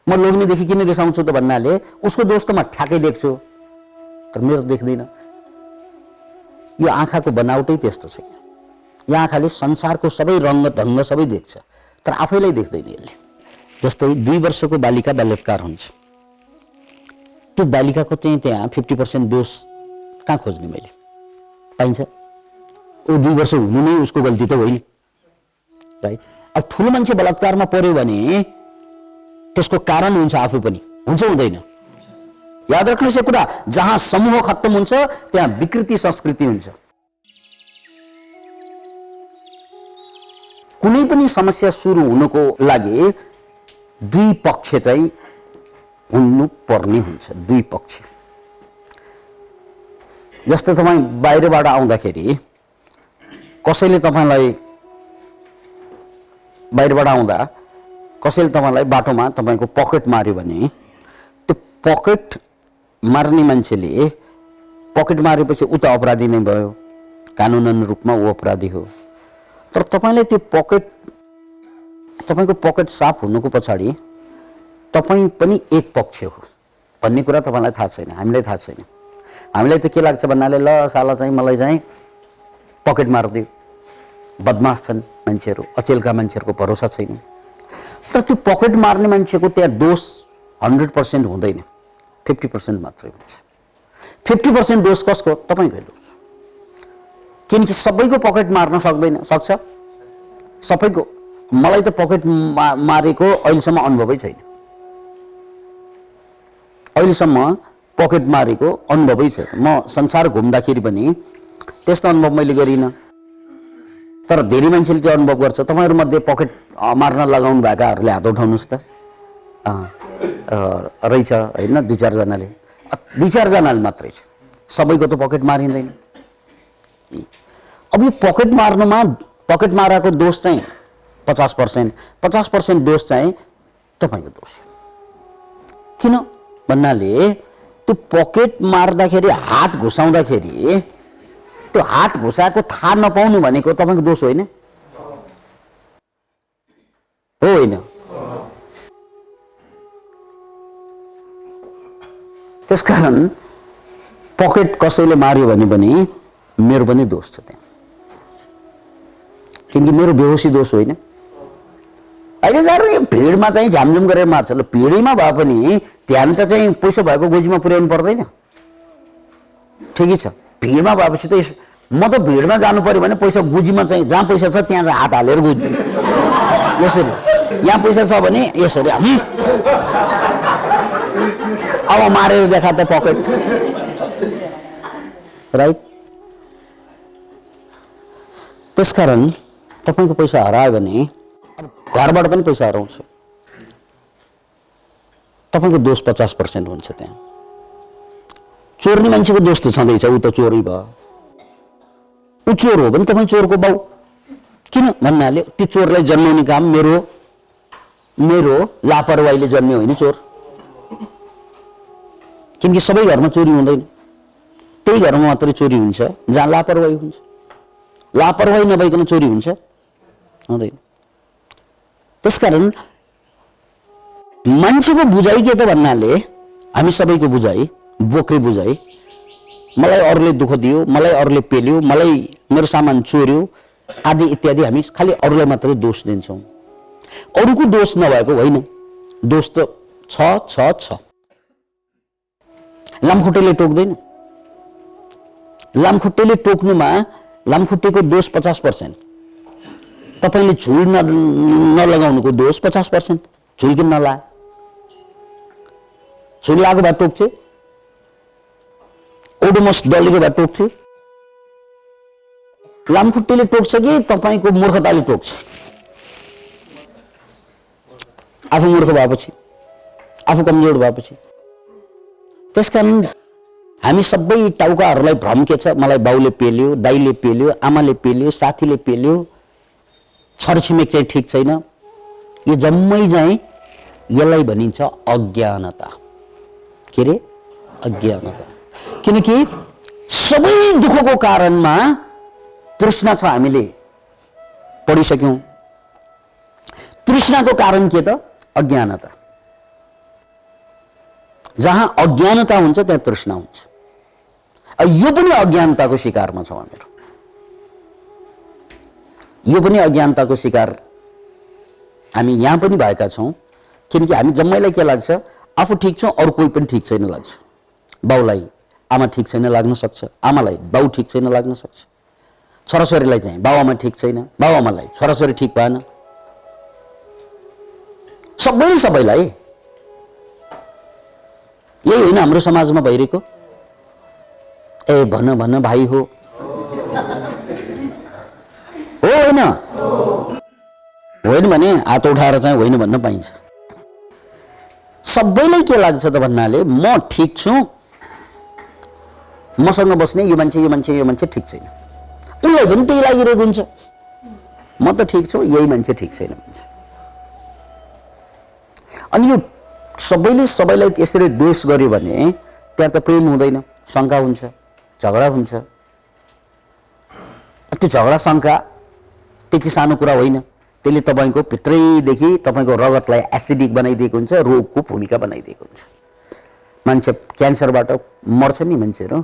म लोग्नेदेखि किन रिसाउँछु त भन्नाले उसको दोष त म ठ्याक्कै देख्छु, तर मेरो देख्दैन। यो आँखाको बनावटै त्यस्तो छ। यो आँखाले संसारको सबै रङ्ग ढङ्ग सबै देख्छ, तर आफैलाई देख्दैन यसले। जस्तै 2 वर्षको बालिका बलात्कार हुन्छ, त्यो बालिकाको चाहिँ त्यहाँ 50% दोष कहाँ खोज्ने मैले? पाइन्छ? ऊ 2 वर्ष हुनु नै उसको गल्ती त होइन, राइट? अब ठुलो मान्छे बलात्कारमा पर्यो भने त्यसको कारण हुन्छ, आफू पनि हुन्छ, हुँदैन? याद राख्नुहोस् यो कुरा, जहाँ समूह खत्तम हुन्छ त्यहाँ विकृति संस्कृति हुन्छ। कुनै पनि समस्या सुरु हुनको लागि दुई पक्ष चाहिँ हुनु पर्ने हुन्छ, दुई पक्ष। जस्तै तपाईँ बाहिरबाट आउँदाखेरि कसैले तपाईलाई बाहिरबाट आउँदा कसैले तपाईलाई बाटोमा तपाईको पकेट मार्यो भने त्यो पकेट मार्ने मान्छेले पकेट मारेपछि उ त अपराधी नै भयो, कानुनन रूपमा उ अपराधी हो। तर तपाईलाई त्यो पकेट, तपाईको पकेट साफ हुनुको पछाडि तपाई पनि एक पक्ष हो भन्ने कुरा तपाईलाई थाहा छैन, हामीलाई थाहा छैन। हामीलाई त के लाग्छ भन्नाले ल साला चाहिँ मलाई चाहिँ पकेट मार्दियो, बदमाश छन् मान्छेहरू, अचेलका मान्छेहरूको भरोसा छैन। तर त्यो पकेट मार्ने मान्छेको त्यहाँ दोष 100% हुँदैन, 50% मात्रै हुन्छ। 50% दोष कसको? तपाईकै दोष। किनकि सबैको पकेट मार्न सक्दैन, सक्छ सबैको। मलाई त पकेट मारेको अहिलेसम्म अनुभवै छैन, अहिलेसम्म पकेट मारेको अनुभवै छैन। म संसार घुम्दाखेरि पनि त्यस्तो अनुभव मैले गरिनँ, तर धेरै मान्छेले त्यो अनुभव गर्छ। तपाईहरु मध्ये पकेट मार्न लगाउनु भएकाहरूले हात उठाउनुस् त। रहेछ हैन, 2-4 जनाले, 2-4 जनाले मात्रै छ, सबैको त पकेट मारिँदैन। अब यो पकेट मार्नमा, पकेट माराको दोष चाहिँ 50% दोष चाहिँ तपाईको दोष। किन भन्नाले त्यो पकेट मार्दाखेरि हात घुसाउँदाखेरि त्यो हात घुसाएको थाहा नपाउनु भनेको तपाईको दोष होइन हो? होइन। त्यसकारण पकेट कसैले मार्यो भने पनि मेरो पनि दोष छ त्यहाँ, किनकि मेरो बेहोसी दोष होइन। अहिले जरो भिडमा चाहिँ झामझुम गरेर मार्छ, ल भिडैमा भए पनि ध्यान त चाहिँ पैसा भएको गोजीमा पुर्याउनु पर्दैन, ठिकै छ। भिडमा भएपछि त म त भिडमा जानु पर्यो भने पैसा गोजीमा चाहिँ जहाँ पैसा छ त्यहाँ हात हालेर गोजी यसरी, यहाँ पैसा छ भने यसरी अब मारेर देखा त पकेट, राइट? त्यसकारण तपाईको पैसा हरायो भने घरबाट पनि पैसा हराउँछ, तपाईको दोष 50% हुन्छ त्यहाँ। चोर्ने मान्छेको दोष त छँदैछ, उ त चोरै भयो, उ चोर हो भने तपाई चोरको बाउ। किन भन्नाले त्यो चोरलाई जन्माउने काम मेरो लापरवाहीले जन्मियो होइन चोर। किनकि सबै घरमा चोरी हुँदैन, त्यही घरमा मात्रै चोरी हुन्छ जहाँ लापरवाही हुन्छ। लापरवाही नभइकन चोरी हुन्छ? हुँदैन। त्यसकारण मान्छेको बुझाइ के त भन्नाले हामी सबैको बुझाइ, बोक्रे बुझाइ, मलाई अरूले दुःख दियो, मलाई अरूले पेल्यो, मलाई मेरो सामान चोर्यो आदि इत्यादि, हामी खालि अरूलाई मात्रै दोष दिन्छौँ। अरूको दोष नभएको होइन, दोष त छ। लामखुट्टेले टोक्दैन, लामखुट्टेले टोक्नुमा लामखुट्टेको दोष 50%, तपाईले झुल नलगाउनुको दोष 50%। झुल किन नला? झुल लागेको भए टोक्थे, ओडोमस डलेको भए टोक्थे। लामखुट्टेले टोक्छ कि तपाईको मूर्खताले टोक्छ? आफू मूर्ख भएपछि, आफू कमजोर भएपछि। त्यसकारण हामी सबै टाउकाहरूलाई भ्रम के छ, मलाई बाउले पेल्यो, दाइले पेल्यो, आमाले पेल्यो, साथीले पेल्यो, छरछिमेक चाहिँ ठीक छैन। यो जम्मै चाहिँ यसलाई भनिन्छ अज्ञानता। के रे? अज्ञानता। किनकि सबै दुःखको कारणमा तृष्णा छ, हामीले पढिसक्यौं। तृष्णाको कारण के त? अज्ञानता। जहाँ अज्ञानता हुन्छ त्यहाँ तृष्णा हुन्छ। यो पनि अज्ञानताको शिकारमा छौँ हामीहरू, यो पनि अज्ञानताको शिकार हामी यहाँ पनि भएका छौँ। किनकि हामी जम्मैलाई के लाग्छ, आफू ठिक छौँ अरू कोही पनि ठिक छैन लाग्छ। बाउलाई आमा ठिक छैन लाग्न सक्छ, आमालाई बाउ ठिक छैन लाग्न सक्छ, छोराछोरीलाई चाहिँ बाउ आमा ठिक छैन, बाउ आमालाई छोराछोरी ठिक भएन, सबैले सबैलाई। यही होइन हाम्रो समाजमा भइरहेको? ए भन भन भाइ हो होइन? होइन भने हात उठाएर चाहिँ होइन भन्न पाइन्छ। सबैलाई के लाग्छ त भन्नाले म ठिक छु, मसँग बस्ने यो मान्छे ठिक छैन, उनलाई पनि त्यही लागिरहेको हुन्छ, म त ठिक छु यही मान्छे ठिक छैन भन्छ। अनि यो सबैले सबैलाई यसरी द्वेष गर्यो भने त्यहाँ त प्रेम हुँदैन, शङ्का हुन्छ, झगडा हुन्छ। त्यो झगडा शङ्का त्यति सानो कुरा होइन, त्यसले तपाईँको भित्रैदेखि तपाईँको रगतलाई एसिडिक बनाइदिएको हुन्छ, रोगको भूमिका बनाइदिएको हुन्छ। मान्छे क्यान्सरबाट मर्छ नि मान्छेहरू,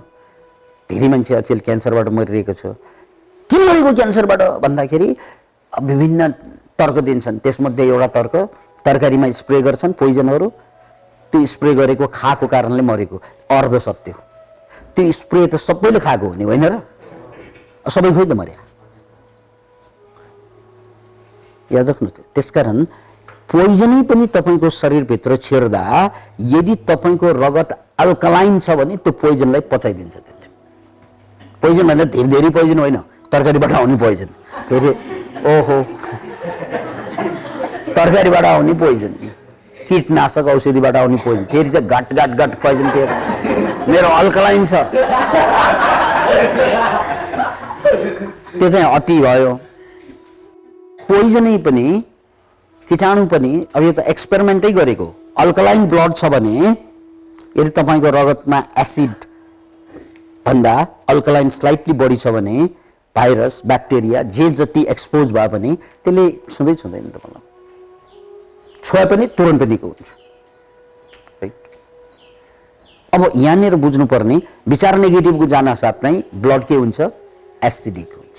धेरै मान्छे अचेल क्यान्सरबाट मरिरहेको छ। किन मरेको क्यान्सरबाट भन्दाखेरि विभिन्न तर्क दिन्छन्। त्यसमध्ये एउटा तर्क तरकारीमा स्प्रे गर्छन् पोइजनहरू, त्यो स्प्रे गरेको खाएको कारणले मरेको, अर्ध सत्य हो। त्यो स्प्रे त सबैले खाएको हो नि, होइन र? सबै खोइ त मर्या, याद राख्नु। त्यसकारण पोइजनै पनि तपाईँको शरीरभित्र छिर्दा यदि तपाईँको रगत अल्कलाइन छ भने त्यो पोइजनलाई पचाइदिन्छ। त्यसले पोइजन भन्दा धेरै धेरै पोइजन होइन, तरकारीबाट आउने पोइजन। फेरि ओहो, तरकारीबाट आउने पोइजन, कीटनाशक औषधिबाट आउने पोइजन, फेरि त घट घट घट पोइजन। फेरि मेरो अल्कलाइन छ, त्यो चाहिँ अति भयो। पोइजनै पनि कीटाणु पनि, अब यो त एक्सपेरिमेन्टै गरेको। अल्कलाइन ब्लड छ भने यदि तपाईँको रगतमा एसिड भन्दा अल्कलाइन स्लाइटली बढी छ भने भाइरस ब्याक्टेरिया जे जति एक्सपोज भयो भने त्यसले छुँदै छुँदैन तपाईँलाई, छोए पनि तुरन्त निको हुन्छ। राइट? अब यहाँनिर बुझ्नुपर्ने विचार नेगेटिभको जान साथ नै ब्लड के हुन्छ, एसिडिक हुन्छ।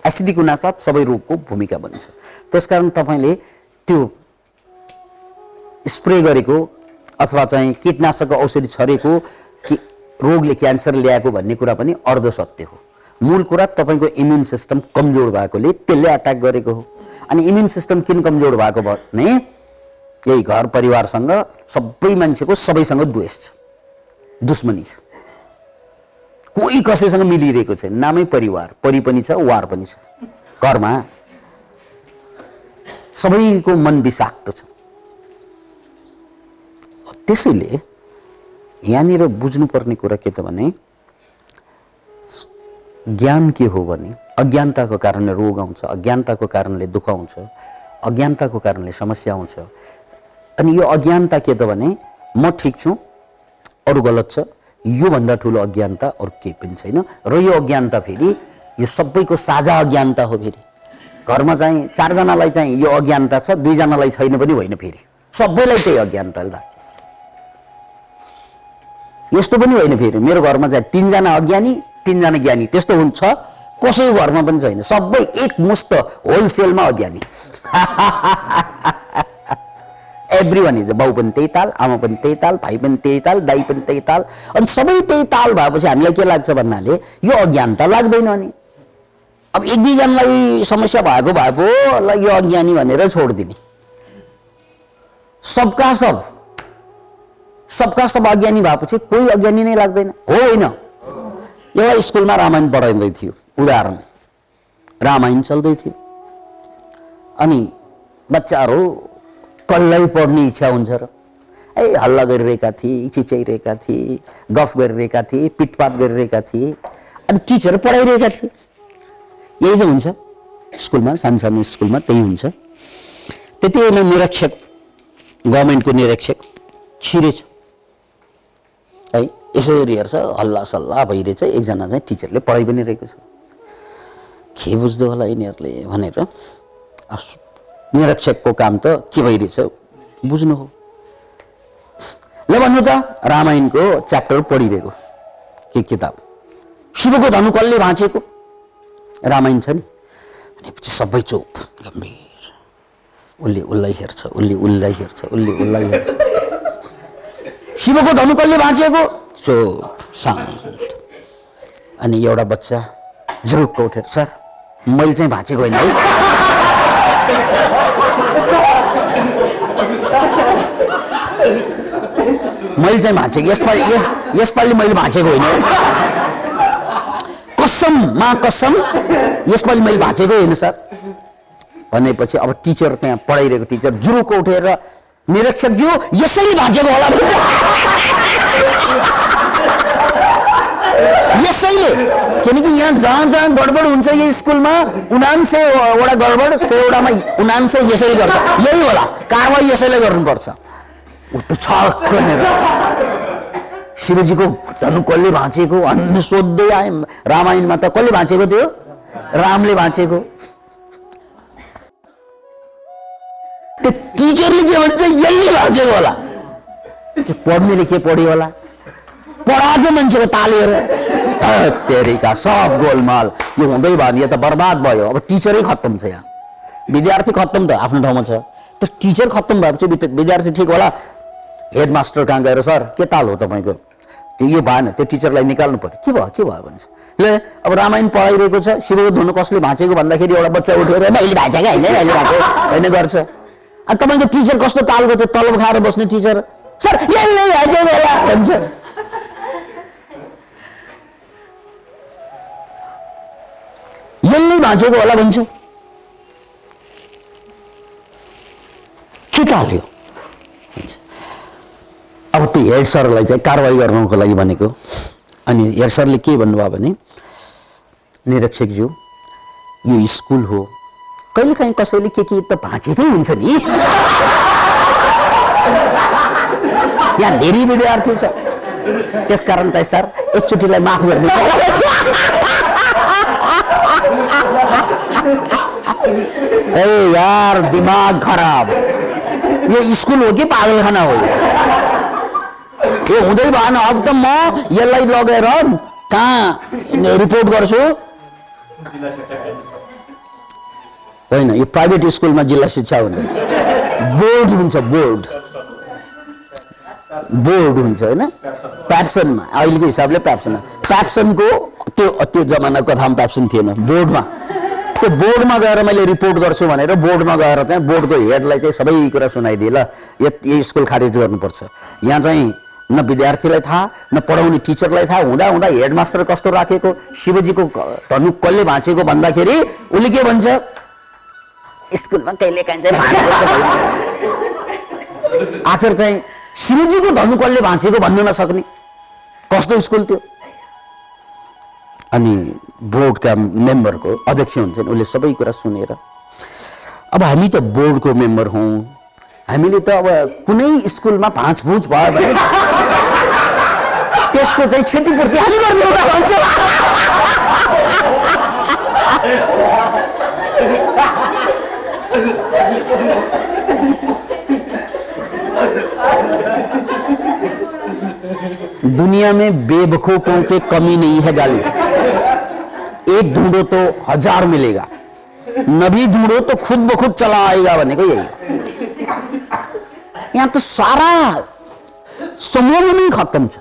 एसिडिक हुनासाथ सबै रोगको भूमिका बन्छ। त्यसकारण तपाईँले त्यो स्प्रे गरेको अथवा चाहिँ कीटनाशक औषधि छरेको कि रोगले क्यान्सर ल्याएको भन्ने कुरा पनि अर्ध सत्य हो। मूल कुरा तपाईँको इम्युन सिस्टम कमजोर भएकोले त्यसले अट्याक गरेको हो। अनि इम्युन सिस्टम किन कमजोर भएको भने यही घर परिवारसँग सबै मान्छेको सबैसँग द्वेष छ, दुश्मनी छ, कोही कसैसँग मिलिरहेको छैन। नामै परिवार, परि पनि छ वार पनि छ। घरमा सबैको मन विषाक्त छ। त्यसैले यहाँनिर बुझ्नुपर्ने कुरा के त भने ज्ञान के हो भने अज्ञानताको कारणले रोग आउँछ, अज्ञानताको कारणले दुःख आउँछ, अज्ञानताको कारणले समस्या आउँछ। अनि यो अज्ञानता के त भने म ठिक छु अरू गलत छ, यो भन्दा ठुलो अज्ञानता अरू केही पनि छैन। र यो अज्ञानता फेरि यो सबैको साझा अज्ञानता हो। फेरि घरमा चाहिँ 4 जनालाई चाहिँ यो अज्ञानता छ, 2 जनालाई छैन पनि होइन, फेरि सबैलाई त्यही अज्ञानताले लाग्छ। यस्तो पनि होइन फेरि मेरो घरमा चाहिँ 3 जना अज्ञानी 3 जना ज्ञानी, त्यस्तो हुन्छ कसैको घरमा पनि छैन। सबै एकमुष्ट होलसेलमा अज्ञानी। एभ्रिवान इज, बाउ पनि त्यही ताल, आमा पनि त्यही ताल, भाइ पनि त्यही ताल, दाइ पनि त्यही ताल। अनि सबै त्यही ताल भएपछि हामीलाई के लाग्छ भन्नाले यो अज्ञानता लाग्दैन। अनि अब 1-2 जनालाई समस्या भएको भए पो ल यो अज्ञानी भनेर छोडिदिने। सबका सब अज्ञानी भएपछि कोही अज्ञानी नै लाग्दैन हो, होइन? एउटा स्कुलमा रामायण पढाइँदै थियो, उदाहरण रामायण चल्दै थियो। अनि बच्चाहरू कसलाई पढ्ने इच्छा हुन्छ र? हल्ला गरिरहेका थिए, चिच्याइरहेका थिए, गफ गरिरहेका थिए, पिटपाट गरिरहेका थिए। अनि टिचर पढाइरहेका थिए। यही त हुन्छ स्कुलमा, सानो स्कुलमा त्यही हुन्छ। त्यति बेला निरीक्षक, गभर्मेन्टको निरीक्षक छिरेछ है, यसरी हेर्छ हल्ला सल्लाह भइरहेछ। एकजना चाहिँ टिचरले पढाइ पनि रहेको छ, के बुझ्दो होला यिनीहरूले भनेर निरीक्षकको काम त के भइरहेछ बुझ्नु हो। ल भन्नु त रामायणको च्याप्टर पढिरहेको के किताब शिवको धनु कसले भाँचेको रामायण छ नि भनेपछि सबै चुप गम्भीर उसले उसलाई हेर्छ उसले उसलाई हेर्छ उसले उसलाई हेर्छ शिवको धनु कसले भाँचेको चुप शान्त अनि एउटा बच्चा जुरुक्क उठेर सर मैले चाहिँ भाँचेको होइन है मैले चाहिँ भाँचेको यसपालि मैले भाँचेको होइन कसममा कसम यसपालि मैले भाँचेको होइन सर भनेपछि अब टिचर त्यहाँ पढाइरहेको टिचर जुरुको उठेर निरीक्षकज्यू यसैले भाँचेको होला यसैले किनकि यहाँ जहाँ जहाँ गडबड हुन्छ यो स्कुलमा 99 वटा गडबड 100 वटामा 99 यसैले गर्छ यही होला कारवाही यसैले गर्नुपर्छ उठ्छ छक्क शिवजीको धनु कसले भाँचेको अनि सोध्दै आए रामायणमा त कसले भाँचेको थियो रामले भाँचेको त्यो टिचरले के भन्छ यसले भाँचेको होला त्यो पढ्नेले के पढ्यो होला पढाएको मान्छेको तालेर तेरिका सब गोलमाल यो हुँदै भयो नि यो त बर्बाद भयो अब टिचरै खत्तम छ यहाँ विद्यार्थी खत्तम त आफ्नो ठाउँमा छ त्यो टिचर खत्तम भएपछि विद्यार्थी ठिक होला हेडमास्टर कहाँ गएर सर के ताल हो तपाईँको यो भएन त्यो टिचरलाई निकाल्नु पर्यो के भयो भन्छ ल अब रामायण पढाइरहेको छ शिवको धनु कसले भाँचेको भन्दाखेरि एउटा बच्चा उठेर मैले भाँचेको होइन अहिले भाँचेको होइन गर्छ अनि तपाईँको टिचर कस्तो तालको त्यो तलब खाएर बस्ने टिचर सर यसले भाँचेको होला भन्छ यसले भाँचेको होला भन्छ के ताल्यो अब त्यो हेड सरलाई चाहिँ कारवाही गर्नको लागि भनेको अनि हेड सरले के भन्नुभयो भने निरीक्षकज्यू यो स्कुल हो कहिलेकाहीँ कसैले के त भाँचेकै हुन्छ नि यहाँ धेरै विद्यार्थी छ त्यसकारण चाहिँ सर एकचोटिलाई माफ गरिदिनु ए यार दिमाग खराब यो स्कुल हो कि पागलखाना हो यो हुँदै भएन अब त म यसलाई लगेर कहाँ रिपोर्ट गर्छु होइन यो प्राइभेट स्कुलमा जिल्ला शिक्षा हुँदैन बोर्ड हुन्छ बोर्ड हुन्छ होइन प्याप्सनमा अहिलेको हिसाबले प्याप्सनको त्यो जमानाको कथामा प्याप्सन थिएन बोर्डमा त्यो बोर्डमा गएर मैले रिपोर्ट गर्छु भनेर बोर्डमा गएर चाहिँ बोर्डको हेडलाई चाहिँ सबै कुरा सुनाइदिए ल यो स्कुल खारेज गर्नुपर्छ यहाँ चाहिँ न विद्यार्थीलाई थाहा न पढाउने टिचरलाई थाहा हुँदा हुँदा हेडमास्टर कस्तो राखेको शिवजीको धनु कसले भाँचेको भन्दाखेरि उसले के भन्छ स्कुलमा कहिले काहीँ चाहिँ आखिर चाहिँ शिवजीको धनु कसले भाँचेको भन्नु नसक्ने कस्तो स्कुल थियो अनि बोर्डका मेम्बरको अध्यक्ष हुन्छन् उसले सबै कुरा सुनेर अब हामी त बोर्डको मेम्बर हौँ हामीले त अब कुनै स्कुलमा भाँचभुँच भयो भने त्यसको चाहिँ क्षतिपूर्ति हामी गर्नु भन्छ दुनिया में बेवकूफों के कमी नहीं है गालिब एक ढूंढो तो 1000 मिलेगा नभी ढूंढो तो खुद ब खुद चला आएगा भनेको यही यहाँ तो सारा समूह नै खत्तम छ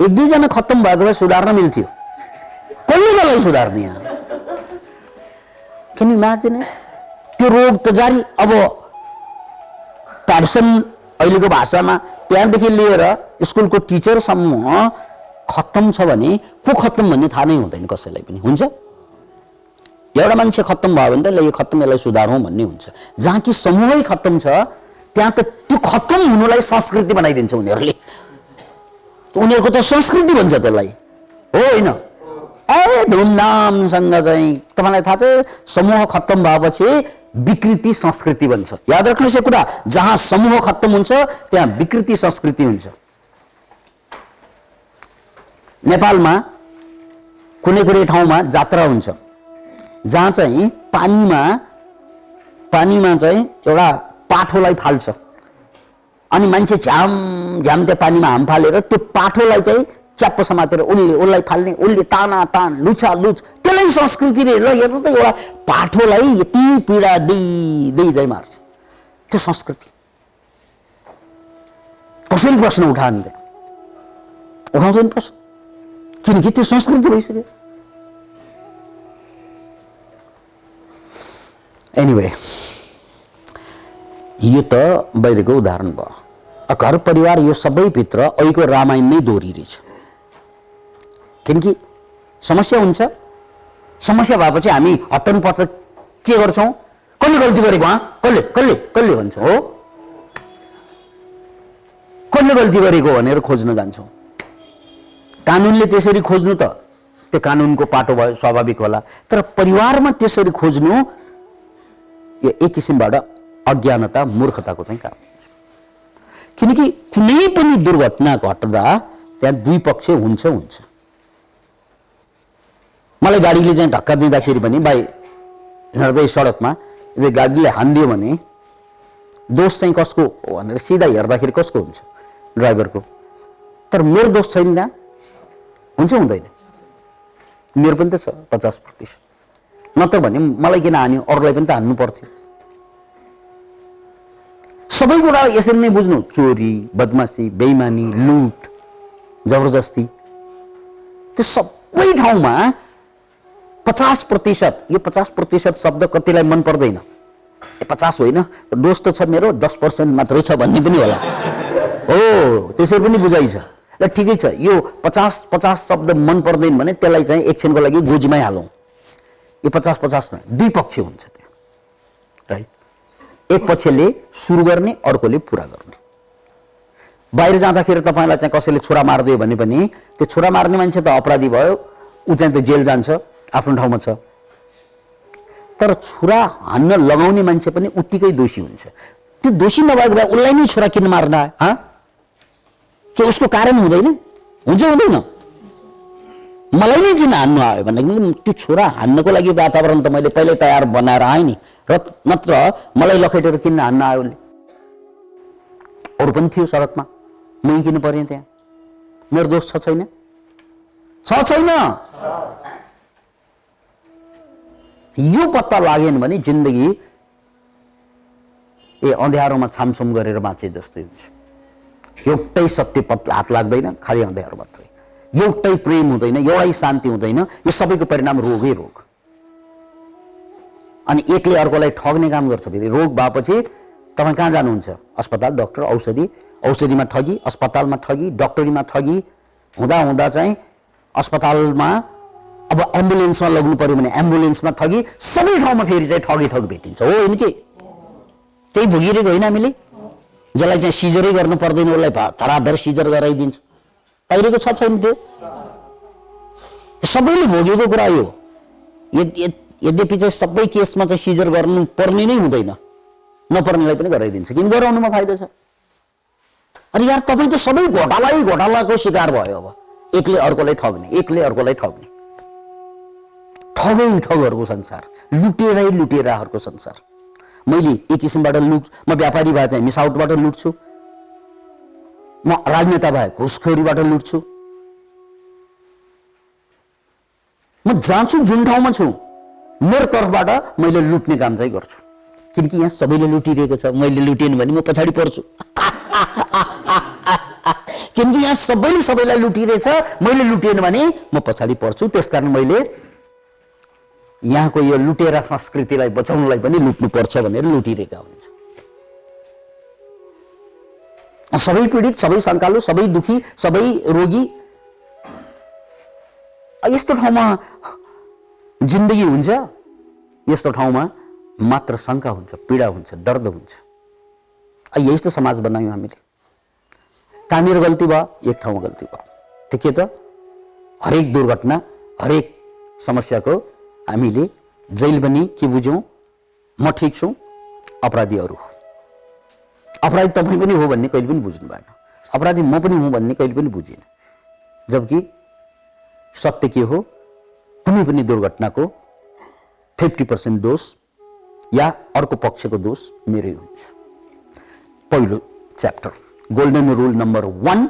एक दुईजना खत्तम भएको भए सुधार्न मिल्थ्यो कसले मलाई सुधार्ने यहाँ कैन यू इमेजिन त्यो रोग त जारी अब प्याप्सन अहिलेको भाषामा त्यहाँदेखि लिएर स्कुलको टिचरसम्म खत्तम छ भने को खत्तम भन्ने थाहा नै हुँदैन कसैलाई पनि हुन्छ एउटा मान्छे खत्तम भयो भने त ल यो खत्तम यसलाई सुधारौँ भन्ने हुन्छ जहाँ कि समूहै खत्तम छ त्यहाँ त त्यो खत्तम हुनुलाई संस्कृति बनाइदिन्छ उनीहरूले उनीहरूको त संस्कृति भन्छ त्यसलाई हो होइन ए धुमधामसँग चाहिँ तपाईँलाई थाहा छ समूह खत्तम भएपछि विकृति संस्कृति भन्छ याद राख्नुहोस् यो कुरा जहाँ समूह खत्तम हुन्छ त्यहाँ विकृति संस्कृति हुन्छ नेपालमा कुनै कुनै ठाउँमा जात्रा हुन्छ जहाँ चाहिँ पानीमा चाहिँ एउटा पाठोलाई फाल्छ अनि मान्छे झ्याम त्यो पानीमा हाम फालेर त्यो पाठोलाई चाहिँ च्याप्प समातेर उसलाई फाल्ने, उसले ताना तान लुछा लुछ, त्यसलाई संस्कृतिले ल हेर्नु त एउटा पाठोलाई यति पीडा दिँदै मार्छ। त्यो संस्कृति कसैले प्रश्न उठाउँदैन प्रश्न, किनकि त्यो संस्कृति भइसक्यो। एनिवे, यो त बाहिरको उदाहरण भयो। घर परिवार यो सबैभित्र अहिलेको रामायण नै दोहोरिरहेछ। किनकि समस्या हुन्छ, समस्या भएपछि हामी हत्तनपत्त के गर्छौँ, कसले गल्ती गरेको, कसले कसले कसले भन्छौँ, हो कसले गल्ती गरेको भनेर खोज्न जान्छौँ। कानुनले त्यसरी खोज्नु त त्यो कानुनको पाटो भयो, स्वाभाविक होला। तर परिवारमा त्यसरी खोज्नु यो एक किसिमबाट अज्ञानता, मूर्खताको चाहिँ काम हुन्छ। किनकि कुनै पनि दुर्घटना घट्दा त्यहाँ दुई पक्ष हुन्छ। मलाई गाडीले चाहिँ धक्का दिँदाखेरि पनि भाइ हिँड्दै सडकमा गाडीले हानिदियो भने दोष चाहिँ कसको हो भनेर सिधा हेर्दाखेरि कसको हुन्छ, ड्राइभरको। तर मेरो दोष छैन त्यहाँ, हुन्छ हुँदैन, मेरो पनि त छ 50%। नत्र भने मलाई किन हान्यो, अरूलाई पनि त हान्नु पर्थ्यो। सबै कुरा यसरी नै बुझ्नु, चोरी, बदमासी, बेइमानी, लुट, जबरजस्ती, त्यो सबै ठाउँमा 50%। यो 50% शब्द कतिलाई मन पर्दैन, 50 होइन, दोष त छ मेरो 10% मात्रै छ भन्ने पनि होला, हो त्यसरी पनि बुझाइ छ। ल ठिकै छ, यो 50 शब्द मन पर्दैन भने त्यसलाई चाहिँ एकछिनको लागि गोजीमै हालौँ। यो 50 न, दुई पक्ष हुन्छ त्यहाँ, राइट। एक पक्षले सुरु गर्ने, अर्कोले पुरा गर्ने। बाहिर जाँदाखेरि तपाईँलाई चाहिँ कसैले छुरा मारिदियो भने पनि त्यो छुरा मार्ने मान्छे त अपराधी भयो, ऊ चाहिँ त जेल जान्छ, आफ्नो ठाउँमा छ। तर छुरा हान्न लगाउने मान्छे पनि उत्तिकै दोषी हुन्छ। त्यो दोषी नभएको भए उसलाई नै छुरा किन मार्न आयो, के उसको कारण हुँदैन, हुन्छ हुँदैन, मलाई नै किन हान्नु आयो भन्दाखेरि त्यो छुरा हान्नको लागि वातावरण त मैले पहिल्यै तयार बनाएर आएँ नि, र नत्र मलाई लखेटेर किन हान्न आयो उसले। अरू पनि थियो सडकमा, मै किन परेँ त्यहाँ, मेरो दोष छ छैन, छैन। यो पत्ता लागेन भने जिन्दगी अँध्यारोमा छामछुम गरेर बाँचे जस्तै हुन्छ। एउटै सत्य पत्ता हात लाग्दैन, खालि अँध्यारो मात्रै, एउटै प्रेम हुँदैन, एउटै शान्ति हुँदैन। यो सबैको परिणाम रोगै रोग। अनि एकले अर्कोलाई ठग्ने काम गर्छ। फेरि रोग भएपछि तपाईँ कहाँ जानुहुन्छ, अस्पताल, डाक्टर, औषधिमा ठगी, अस्पतालमा ठगी, डक्टरीमा ठगी, हुँदा चाहिँ अस्पतालमा अब एम्बुलेन्समा लग्नु पर्यो भने एम्बुलेन्समा ठगी, सबै ठाउँमा फेरि चाहिँ ठग भेटिन्छ, हो होइन कि? त्यही भोगिरहेको होइन हामीले, जसलाई चाहिँ सिजरै गर्नु पर्दैन उसलाई धराधर सिजर गराइदिन्छ। पाइरहेको छ छैन, त्यो सबैले भोगेको कुरा यो। यद्यपि चाहिँ सबै केसमा चाहिँ सिजर गर्नु पर्ने नै हुँदैन, नपर्नेलाई पनि गराइदिन्छ, किन गराउनुमा फाइदा छ। अनि यार तपाईँ त सबै घोटालाको शिकार भयो। अब एकले अर्कोलाई ठग्ने, एकले अर्कोलाई ठग्ने, ठगहरूको संसार, लुटेराहरूको संसार। मैले एक किसिमबाट म व्यापारी भए चाहिँ मिसाउटबाट लुट्छु, म राजनेता भए घुसखोरीबाट लुट्छु। म जान्छु जुन ठाउँमा छु, मेरो तर्फबाट मैले लुट्ने काम चाहिँ गर्छु। किनकि यहाँ सबैले लुटिरहेको छ, मैले लुटेन भने म पछाडि पर्छु। किनकि यहाँ सबैले सबैलाई लुटिरहेछ, मैले लुटेन भने म पछाडि पर्छु। त्यसकारण मैले यहाँको यो लुटेरा संस्कृतिलाई बचाउनलाई पनि लुट्नुपर्छ भनेर लुटिरहेका हुन्छ। सबै पीडित, सबै शङ्कालु, सबै दुखी, सबै रोगी, यस्तो ठाउँमा जिन्दगी हुन्छ। यस्तो ठाउँमा मात्र शङ्का हुन्छ, पीडा हुन्छ, दर्द हुन्छ। यही त समाज बनायौँ हामीले। कहाँनिर गल्ती भयो, एक ठाउँमा गल्ती भयो, ठिकै त। हरेक दुर्घटना, हरेक समस्याको हामीले जहिले पनि के बुझ्यौँ, म ठिक छु, अपराधी अरू हो। अपराधी तपाईँ पनि हो भन्ने कहिले पनि बुझ्नु भएन, अपराधी म पनि हुँ भन्ने कहिले पनि बुझिएन। जबकि सत्य के हो, कुनै पनि दुर्घटनाको 50% दोष या अर्को पक्षको दोष मेरै हुन्छ। पहिलो च्याप्टर, गोल्डन रुल नम्बर 1,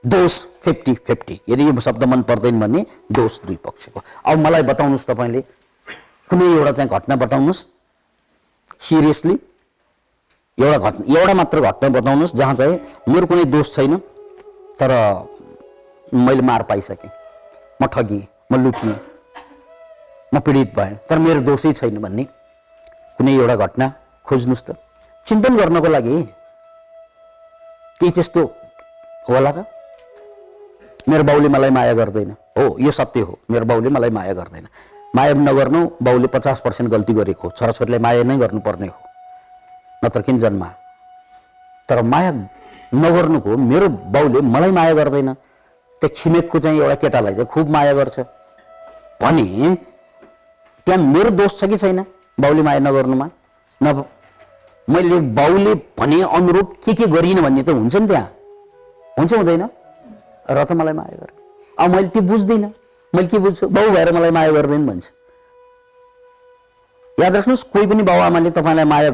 दोष 50-50। यदि यो शब्द मन पर्दैन भने दोष दुई पक्षको। अब मलाई बताउनुहोस्, तपाईँले कुनै एउटा चाहिँ घटना बताउनुहोस्, सिरियसली एउटा मात्र घटना बताउनुहोस् जहाँ चाहिँ मेरो कुनै दोष छैन, तर मैले मार पाइसकेँ, म ठगिएँ, म लुटिएँ, म पीडित भएँ, तर मेरो दोषै छैन भन्ने कुनै एउटा घटना खोज्नुहोस् त। चिन्तन गर्नको लागि के त्यस्तो होला र? मेरो बाउले मलाई माया गर्दैन, हो, यो सत्य हो, मेरो बाउले मलाई माया गर्दैन। माया नगर्नु, बाउले 50% गल्ती गरेको हो, छोराछोरीले माया नै गर्नुपर्ने हो, नत्र किन जन्मा। तर माया नगर्नुको, मेरो बाउले मलाई माया गर्दैन, त्यो छिमेकको चाहिँ एउटा केटालाई चाहिँ खुब माया गर्छ भने त्यहाँ मेरो दोष छ कि छैन बाउले माया नगर्नुमा? मैले बाउले भने अनुरूप के गरिनँ भन्ने त हुन्छ नि, त्यहाँ हुन्छ हुँदैन? र त मलाई माया गर। अब मैले त्यो बुझ्दिनँ, मैले के बुझ्छु? बाउ भएर मलाई माया गर्दैन भन्छ। याद राख्नुहोस्, कोही पनि बाउ आमाले तपाईँलाई माया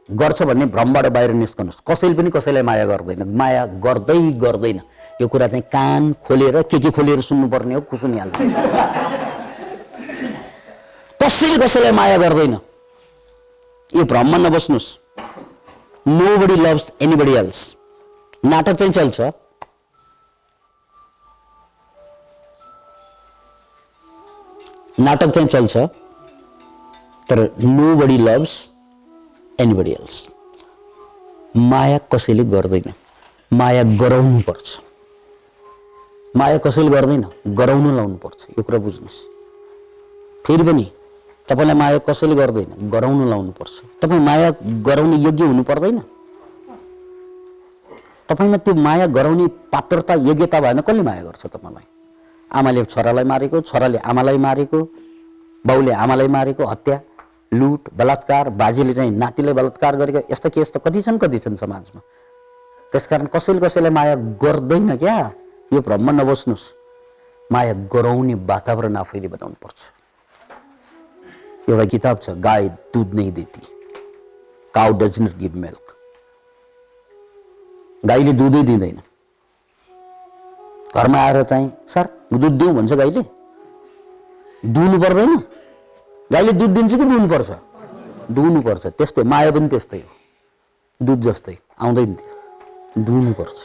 गर्छ भन्ने भ्रमबाट बाहिर निस्कनुहोस्। कसैले पनि कसैलाई माया गर्दैन, माया गर्दैन। यो कुरा चाहिँ कान खोलेर के खोलेर सुन्नुपर्ने हो, सुनिहाल्छ। कसैले कसैलाई माया गर्दैन, यो भ्रममा नबस्नुहोस्। Nobody loves anybody else. नाटक चाहिँ चल्छ, नाटक चाहिँ चल्छ, तर नोबडी लभ्स एनीबडी एल्स। माया कसैले गर्दैन, माया गराउनु पर्छ। माया कसैले गर्दैन, गराउनु लाउनु पर्छ। यो कुरा बुझ्नुहोस्। फेरि पनि तपाईलाई माया कसैले गर्दैन, गराउनु लाउनु पर्छ। तपाईँ माया गराउने योग्य हुनु पर्दैन? तपाईमा त्यो माया गराउने पात्रता, योग्यता भएन कसले माया गर्छ तपाईँलाई? आमाले छोरालाई मारेको, छोराले आमालाई मारेको, बाउले आमालाई मारेको, हत्या, लुट, बलात्कार, बाजेले चाहिँ नातिलाई बलात्कार गरेको, यस्ता केस त कति छन् समाजमा। त्यसकारण कसैले कसैलाई माया गर्दैन क्या, यो भ्रममा नबस्नुहोस्। माया गराउने वातावरण आफैले बनाउनु पर्छ। एउटा किताब छ, गाय दुध नहीं देती, cow does not give milk. गाईले दुधै दिँदैन। घरमा आएर चाहिँ सर दुध दिउँ भन्छ गाईले, दुहुनु पर्दैन। गाईले दुध दिन्छ कि दुहुनु पर्छ? दुहुनु पर्छ। त्यस्तै माया पनि त्यस्तै हो, दुध जस्तै आउँदैन, दुहुनु पर्छ।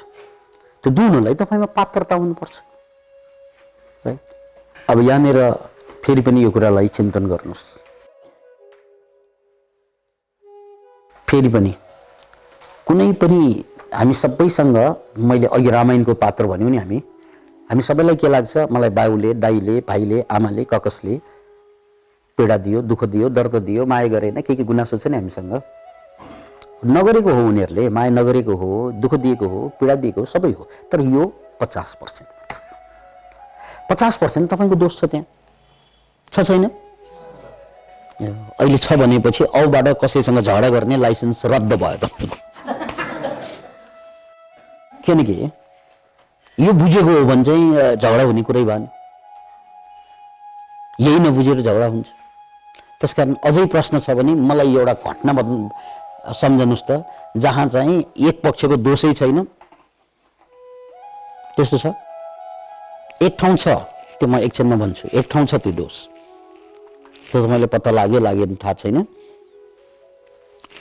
त्यो दुहुनुलाई तपाईमा पात्रता हुनुपर्छ, राइट? अब यहाँनिर फेरि पनि यो कुरालाई चिन्तन गर्नुहोस्। फेरि पनि कुनै पनि हामी सबैसँग, मैले अघि रामायणको पात्र भन्यो नि, हामी सबैलाई के लाग्छ? मलाई बाउले, दाइले, भाइले, आमाले, ककसले पीडा दियो, दुःख दियो, दर्द दियो, माया गरेन, के गुनासो छ नि हामीसँग? नगरेको हो, उनीहरूले माया नगरेको हो, दुःख दिएको हो, पीडा दिएको हो, सबै हो। तर यो 50%, 50% तपाईँको दोष छ, त्यहाँ छ छैन? अहिले छ भनेपछि औबाट कसैसँग झगडा गर्ने लाइसेन्स रद्द भयो तपाईँको। किनकि यो बुझेको हो भने चाहिँ झगडा हुने कुरै भएन, यही नबुझेर झगडा हुन्छ। त्यसकारण अझै प्रश्न छ भने मलाई एउटा घटना सम्झनुहोस् त, जहाँ चाहिँ एक पक्षको दोषै छैन। त्यस्तो छ, एक ठाउँ छ, त्यो म एकछिनमा भन्छु। एक ठाउँ छ त्यो दोष, त्यो तपाईँले पत्ता लाग्यो थाहा छैन।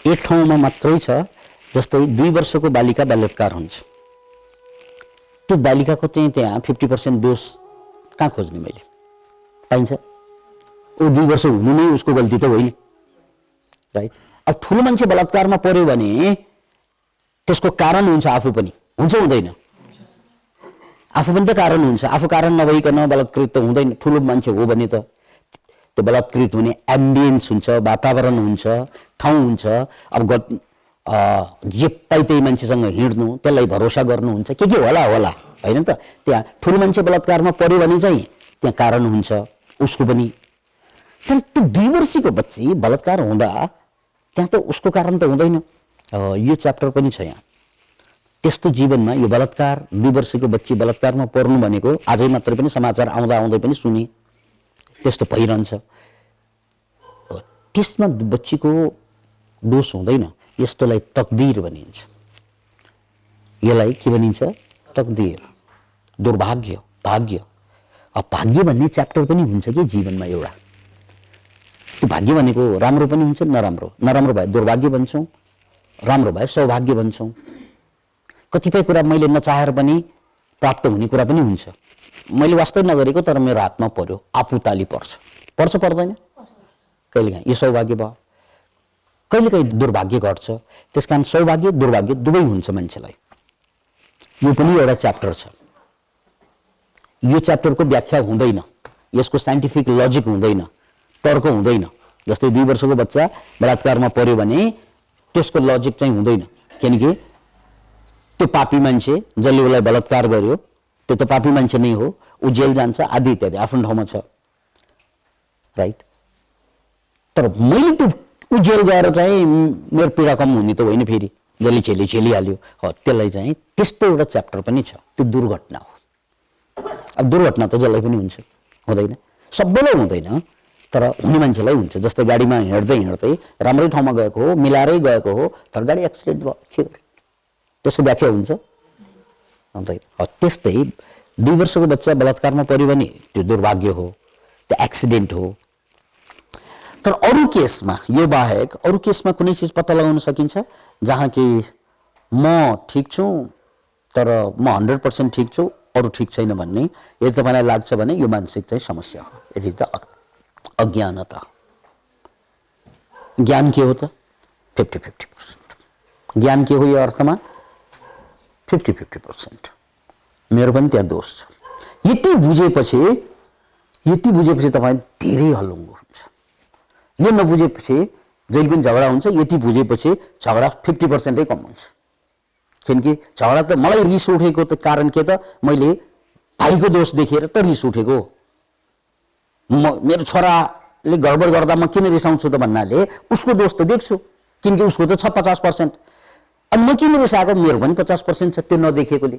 एक ठाउँमा मात्रै छ, जस्तै 2 वर्षको बालिका बलात्कार हुन्छ, त्यो बालिकाको चाहिँ त्यहाँ 50% दोष कहाँ खोज्ने मैले? पाइन्छ? ऊ 2 वर्ष हुनु नै उसको गल्ती त होइन, राइट? अब ठुलो मान्छे बलात्कारमा पर्यो भने त्यसको कारण हुन्छ, आफू पनि हुन्छ, हुँदैन? आफू पनि त कारण हुन्छ, आफू कारण नभइकन बलात्कृत त हुँदैन। ठुलो मान्छे हो भने त त्यो बलात्कृत हुने एम्बियन्स हुन्छ, वातावरण हुन्छ, ठाउँ हुन्छ। अब जे पाइ त्यही मान्छेसँग हिँड्नु, त्यसलाई भरोसा गर्नुहुन्छ, के होला होइन त? त्यहाँ ठुलो मान्छे बलात्कारमा पर्यो भने चाहिँ त्यहाँ कारण हुन्छ उसको पनि। तर त्यो 2 वर्षको बच्ची बलात्कार हुँदा त्यहाँ त उसको कारण त हुँदैन। यो च्याप्टर पनि छ यहाँ। त्यस्तो जीवनमा यो बलात्कार, 2 वर्षको बच्ची बलात्कारमा पर्नु भनेको आजै मात्र पनि समाचार आउँदै पनि सुने, त्यस्तो भइरहन्छ। त्यसमा बच्चीको दोष हुँदैन, यस्तोलाई तकदीर भनिन्छ। यसलाई के भनिन्छ? तकदीर, दुर्भाग्य, भाग्य। अब भाग्य भन्ने च्याप्टर पनि हुन्छ कि जीवनमा एउटा। त्यो भाग्य भनेको राम्रो पनि हुन्छ, नराम्रो। नराम्रो भए दुर्भाग्य भन्छौँ, राम्रो भए सौभाग्य भन्छौँ। कतिपय कुरा मैले नचाहेर पनि प्राप्त हुने कुरा पनि हुन्छ। मैले वास्तै नगरेको तर मेरो हातमा पर्यो, आफू ताली पर्छ पर्दैन? कहिलेकाहीँ यो सौभाग्य भयो, कहिलेकाहीँ दुर्भाग्य घट्छ। त्यसकारण सौभाग्य दुर्भाग्य दुवै हुन्छ मान्छेलाई। यो पनि एउटा च्याप्टर छ। यो च्याप्टरको व्याख्या हुँदैन, यसको साइन्टिफिक लजिक हुँदैन, तर्क हुँदैन। जस्तै 2 वर्षको बच्चा बलात्कारमा पर्यो भने त्यसको लजिक चाहिँ हुँदैन, किनकि त्यो पापी मान्छे जसले उसलाई बलात्कार गर्यो त्यो त पापी मान्छे नै हो, ऊ जेल जान्छ आदि इत्यादि आफ्नो ठाउँमा छ, राइट। तर मैले त्यो ऊ जेल गएर चाहिँ मेरो पीडा कम हुने त होइन, फेरि जसले छेलिहाल्यो त्यसलाई चाहिँ त्यस्तो एउटा च्याप्टर पनि छ। त्यो दुर्घटना हो। अब दुर्घटना त जसलाई पनि हुन्छ, हुँदैन, सबैलाई हुँदैन, तर हुने मान्छेलाई हुन्छ। जस्तै गाडीमा हिँड्दै हिँड्दै राम्रै ठाउँमा गएको हो, मिलाएरै गएको हो, तर गाडी एक्सिडेन्ट भयो, के गर्यो? त्यसको व्याख्या हुन्छ? हुँदैन। त्यस्तै 2 वर्षको बच्चा बलात्कारमा पर्यो भने त्यो दुर्भाग्य हो, त्यो एक्सिडेन्ट हो। तर अरू केसमा, यो बाहेक अरू केसमा कुनै चिज पत्ता लगाउन सकिन्छ जहाँ कि म ठिक छु तर म 100% ठिक छु, अरू ठिक छैन भन्ने यदि तपाईँलाई लाग्छ भने यो मानसिक चाहिँ समस्या हो। यदि त अज्ञानता। ज्ञान के हो त? 50-50%। ज्ञान के हो यो अर्थमा? 50-50%। मेरो पनि त्यहाँ दोष छ। यति बुझेपछि तपाईँ धेरै हलुङ्गो हुन्छ। यो नबुझेपछि जहिले पनि झगडा हुन्छ, यति बुझेपछि झगडा 50% कम हुन्छ। किनकि झगडा त मलाई रिस उठेको त कारण के त? मैले भाइको दोष देखेर त रिस उठेको। मेरो छोराले गडबड गर्दा म किन रिसाउँछु त भन्नाले उसको दोष त देख्छु, किनकि उसको त छ 50%। अनि म किन रिसाएको? मेरो पनि 50% छ त्यो नदेखेकोले।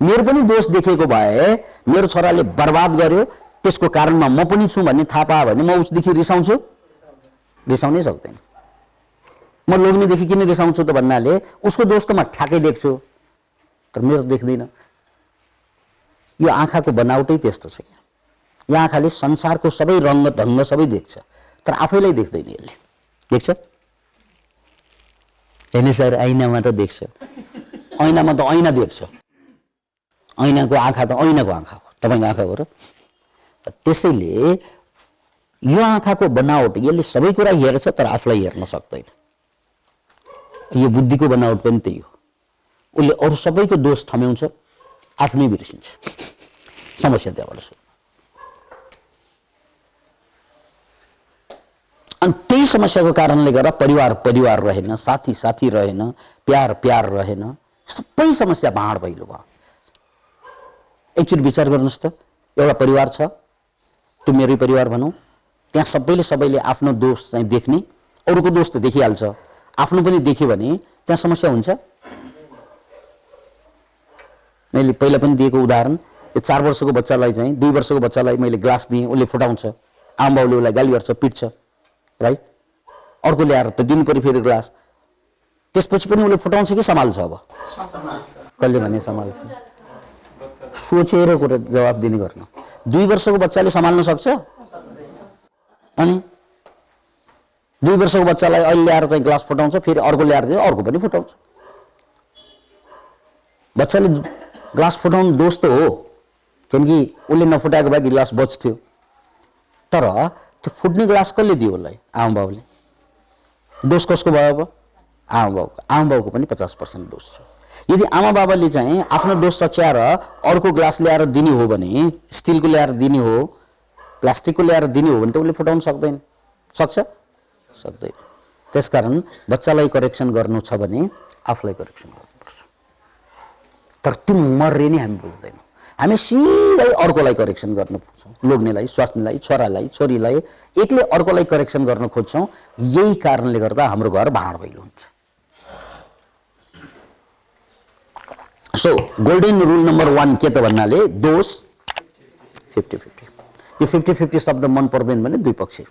मेरो पनि दोष देखेको भए मेरो छोराले बर्बाद गर्यो, त्यसको कारणमा म पनि छु भन्ने थाहा पायो भने म उसदेखि रिसाउँछु? रिसाउनै सक्दैन। म लोग्नेदेखि किन रिसाउँछु त भन्नाले उसको दोष त म ठ्याक्कै देख्छु, तर मेरो देख्दैन। यो आँखाको बनावटै त्यस्तो छ। यो आँखाले संसारको सबै रङ्ग ढङ्ग सबै देख्छ, तर आफैलाई देख्दैन। यसले देख्छ? हेर्नु सर, ऐनामा त देख्छ, ऐनामा त ऐना देख्छ। ऐनाको आँखा त ऐनाको आँखा हो, तपाईँको आँखा हो र? त्यसैले यो आँखाको बनावट यसले सबै कुरा हेर्छ तर आफूलाई हेर्न सक्दैन। यो बुद्धिको बनावट पनि त्यही हो। उसले अरू सबैको दोष थम्याउँछ, आफ्नै बिर्सिन्छ। समस्या त्यहाँबाट सुरु। अनि त्यही समस्याको कारणले गर्दा परिवार रहेन, साथी रहेन, प्यार रहेन, सबै समस्या भाँड भैलो भयो। एकचोटि विचार गर्नुहोस् त, एउटा परिवार छ, त्यो मेरै परिवार भनौँ, त्यहाँ सबैले आफ्नो दोष चाहिँ देख्ने, अरूको दोष त देखिहाल्छ, आफ्नो पनि देख्यो भने त्यहाँ समस्या हुन्छ? मैले पहिला पनि दिएको उदाहरण, यो 4 वर्षको बच्चालाई चाहिँ 2 वर्षको बच्चालाई मैले ग्लास दिएँ, उसले फुटाउँछ, आमाबाउले उसलाई गाली गर्छ, पिट्छ, राइट? अर्को ल्याएर त दिनु पर्यो फेरि ग्लास। त्यसपछि पनि उसले फुटाउँछ कि सम्हाल्छ? अब कसले भने सम्हाल्छ? सोचेर कुरा जवाब दिने गर्नु। 2 वर्षको बच्चाले सम्हाल्न सक्छ? अनि 2 वर्षको बच्चालाई अहिले ल्याएर चाहिँ ग्लास फुटाउँछ, फेरि अर्को ल्याएर दिन्छ, अर्को पनि फुटाउँछ। बच्चाले ग्लास फुटाउनु दोष त हो, किनकि उसले नफुटाएको भए ग्लास बच्थ्यो। तर त्यो फुट्ने ग्लास कसले दियो उसलाई? आमाबाउले। दोष कसको भयो अब? आमाबाउको। आमाबाउको पनि 50% दोष छ। यदि आमाबाबाले चाहिँ आफ्नो दोष सच्याएर अर्को ग्लास ल्याएर दिने हो भने, स्टिलको ल्याएर दिने हो, प्लास्टिकको ल्याएर दिने हो भने त उसले फुटाउन सक्दैन। सक्छ? सक्दैन। त्यसकारण बच्चालाई करेक्सन गर्नु छ भने आफूलाई करेक्सन गर्नुपर्छ। तर त्यो मर्रे नै हामी बुझ्दैनौँ। हामी सिधै अर्कोलाई करेक्सन गर्न खोज्छौँ, लोग्नेलाई, स्वास्नीलाई, छोरालाई, छोरीलाई, एकले अर्कोलाई करेक्सन गर्न खोज्छौँ। यही कारणले गर्दा हाम्रो घर भाँड भैलो हुन्छ। सो गोल्डन रुल नम्बर 1 के त भन्नाले दोष 50-50। यो 50-50 शब्द मन पर्दैन भने दुई पक्ष